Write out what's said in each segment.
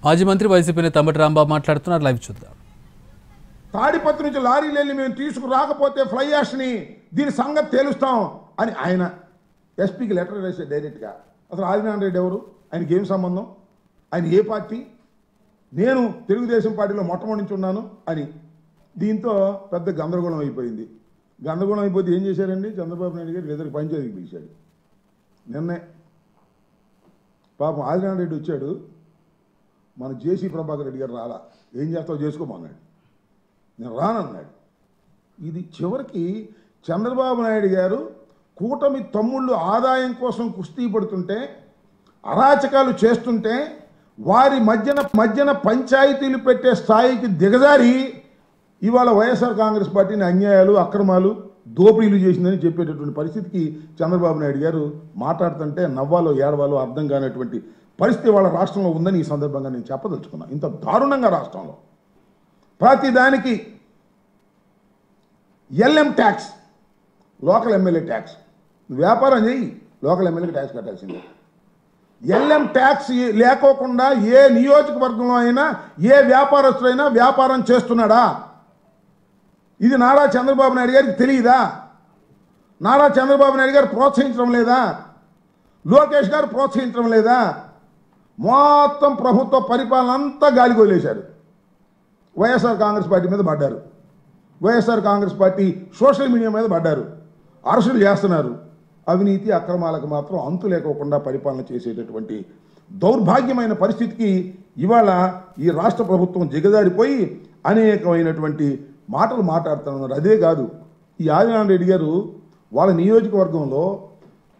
మాజీ మంత్రి వైసీపీ నేత అంబటి రాంబాబు మాట్లాడుతున్నారు. లైవ్ చూద్దాం. తాడిపత్రి నుంచి లారీలు వెళ్ళి మేము తీసుకురాకపోతే ఫ్లై యాష్ని దీని సంగతి తేలుస్తాం అని ఆయన ఎస్పీకి లెటర్ వేసాడు డైరెక్ట్గా. అసలు ఆదినారాయణ రెడ్డి ఎవరు, ఆయనకి ఏం సంబంధం, ఆయన ఏ పార్టీ, నేను తెలుగుదేశం పార్టీలో మొట్టమొదటి నుంచి ఉన్నాను అని. దీంతో పెద్ద గందరగోళం అయిపోయింది. గందరగోళం అయిపోతే ఏం చేశారండి, చంద్రబాబు నాయుడు గారు ఎదురు పంచాయతీకి పిలిచాడు. నిన్నే పాపం ఆదినారాయణ రెడ్డి వచ్చాడు, మన జేసీ ప్రభాకర్ రెడ్డి గారు రాలా, ఏం చేస్తావు చేసుకోమన్నాడు, నేను రానన్నాడు. ఇది చివరికి చంద్రబాబు నాయుడు గారు కూటమి తమ్ముళ్ళు ఆదాయం కోసం కుస్తీ పడుతుంటే, అరాచకాలు చేస్తుంటే వారి మధ్యన పంచాయతీలు పెట్టే స్థాయికి దిగజారి ఇవాళ వైఎస్ఆర్ కాంగ్రెస్ పార్టీని అన్యాయాలు, అక్రమాలు, దోపిడీలు చేసిందని చెప్పేటటువంటి పరిస్థితికి చంద్రబాబు నాయుడు గారు మాట్లాడుతుంటే నవ్వాలో ఏడవాలో అర్థం కానటువంటి పరిస్థితి వాళ్ళ రాష్ట్రంలో ఉందని ఈ సందర్భంగా నేను చెప్పదలుచుకున్నాను. ఇంత దారుణంగా రాష్ట్రంలో ప్రతిదానికి LM tax, local MLA tax, వ్యాపారం చేయి లోకల్ ఎమ్మెల్యేకి ట్యాక్స్ కట్టాల్సిందే. ఎల్ఎం ట్యాక్స్ లేకోకుండా ఏ నియోజకవర్గంలో అయినా ఏ వ్యాపారస్తుడైనా వ్యాపారం చేస్తున్నాడా? ఇది నారా చంద్రబాబు నాయుడు గారికి తెలియదా? నారా చంద్రబాబు నాయుడు గారు ప్రోత్సహించడం లేదా? లోకేష్ గారు ప్రోత్సహించడం లేదా? మొత్తం ప్రభుత్వ పరిపాలన అంతా గాలిగొలేశారు. వైఎస్ఆర్ కాంగ్రెస్ పార్టీ మీద పడ్డారు, YSR Congress party social media మీద పడ్డారు, అరెస్టులు చేస్తున్నారు. అవినీతి అక్రమాలకు మాత్రం అంతు లేకోకుండా పరిపాలన చేసేటటువంటి దౌర్భాగ్యమైన పరిస్థితికి ఇవాళ ఈ రాష్ట్ర ప్రభుత్వం దిగజారిపోయి అనేకమైనటువంటి మాటలు మాట్లాడుతున్నారు. అదే కాదు, ఈ ఆదినారాయణ రెడ్డి గారు వాళ్ళ నియోజకవర్గంలో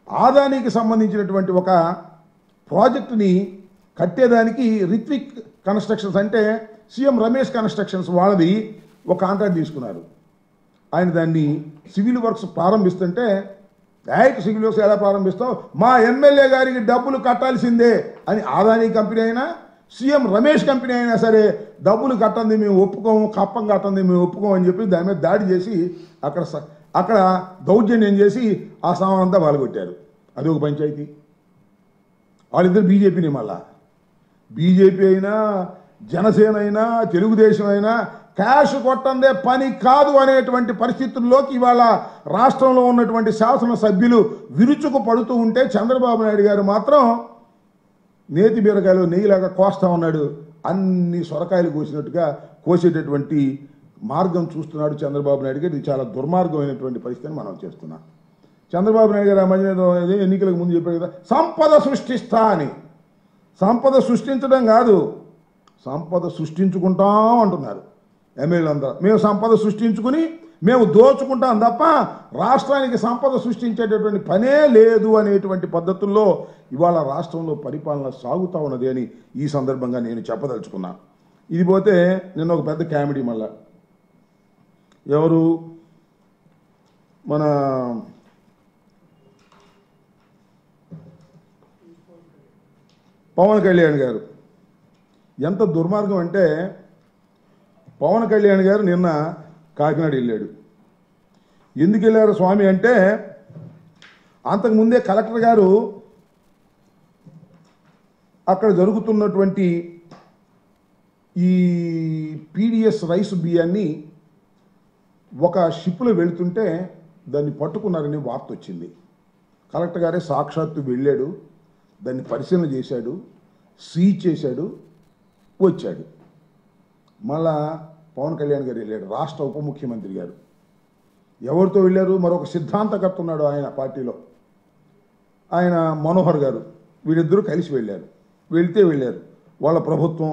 ఆదానికి సంబంధించినటువంటి ఒక ప్రాజెక్టుని కట్టేదానికి రిత్విక్ కన్స్ట్రక్షన్స్ అంటే సీఎం రమేష్ కన్స్ట్రక్షన్స్ వాళ్ళది ఒక కాంట్రాక్ట్ తీసుకున్నారు. ఆయన దాన్ని సివిల్ వర్క్స్ ప్రారంభిస్తుంటే, డైరెక్ట్ సివిల్ వర్క్స్ ఎలా ప్రారంభిస్తావు, మా ఎమ్మెల్యే గారికి డబ్బులు కట్టాల్సిందే అని ఆదాని కంపెనీ అయినా సీఎం రమేష్ కంపెనీ అయినా సరే డబ్బులు కట్టండి మేము ఒప్పుకోము, కప్పం కట్టండి మేము ఒప్పుకోము అని చెప్పి దాని మీద దాడి చేసి అక్కడ దౌర్జన్యం చేసి ఆ సామాన్ అంతా వాళ్ళగొట్టారు. అది ఒక పంచాయతీ. వాళ్ళిద్దరు బీజేపీని, మళ్ళా బీజేపీ అయినా జనసేన అయినా తెలుగుదేశం అయినా క్యాష్ కొట్టందే పని కాదు అనేటువంటి పరిస్థితుల్లోకి ఇవాళ రాష్ట్రంలో ఉన్నటువంటి శాసనసభ్యులు విరుచుకు పడుతూ ఉంటే చంద్రబాబు నాయుడు గారు మాత్రం నేతి బీరకాయలు నెయ్యిలాగా కోస్తా ఉన్నాడు. అన్ని సొరకాయలు కోసినట్టుగా కోసేటటువంటి మార్గం చూస్తున్నాడు చంద్రబాబు నాయుడు గారు. ఇది చాలా దుర్మార్గమైనటువంటి పరిస్థితిని మనం చేస్తున్నాం. చంద్రబాబు నాయుడు గారు ఆ మధ్య ఎన్నికలకు ముందు చెప్పారు కదా, సంపద సృష్టిస్తా అని. సంపద సృష్టించడం కాదు, సంపద సృష్టించుకుంటాం అంటున్నారు ఎమ్మెల్యేలందరూ. మేము సంపద సృష్టించుకుని మేము దోచుకుంటాం తప్ప రాష్ట్రానికి సంపద సృష్టించేటటువంటి పనే లేదు అనేటువంటి పద్ధతుల్లో ఇవాళ రాష్ట్రంలో పరిపాలన సాగుతూ ఉన్నది అని ఈ సందర్భంగా నేను చెప్పదలుచుకున్నా. ఇది పోతే నిన్న ఒక పెద్ద కామెడీ, మళ్ళా ఎవరు మన పవన్ కళ్యాణ్ గారు. ఎంత దుర్మార్గం అంటే, పవన్ కళ్యాణ్ గారు నిన్న కాకినాడ వెళ్ళాడు. ఎందుకు వెళ్ళారు స్వామి అంటే, అంతకుముందే కలెక్టర్ గారు అక్కడ జరుగుతున్నటువంటి ఈ పీడిఎస్ రైస్ బియ్యాన్ని ఒక షిప్లో వెళుతుంటే దాన్ని పట్టుకున్నారని వార్త వచ్చింది. కలెక్టర్ గారే సాక్షాత్తు వెళ్ళాడు, దాన్ని పరిశీలన చేశాడు, సీజ్ చేశాడు, వచ్చాడు. మళ్ళా పవన్ కళ్యాణ్ గారు వెళ్ళాడు, రాష్ట్ర ఉప ముఖ్యమంత్రి గారు. ఎవరితో వెళ్ళారు? మరొక సిద్ధాంతకర్త ఉన్నాడు ఆయన పార్టీలో, ఆయన మనోహర్ గారు. వీళ్ళిద్దరూ కలిసి వెళ్ళారు. వెళ్తే వెళ్ళారు వాళ్ళ ప్రభుత్వం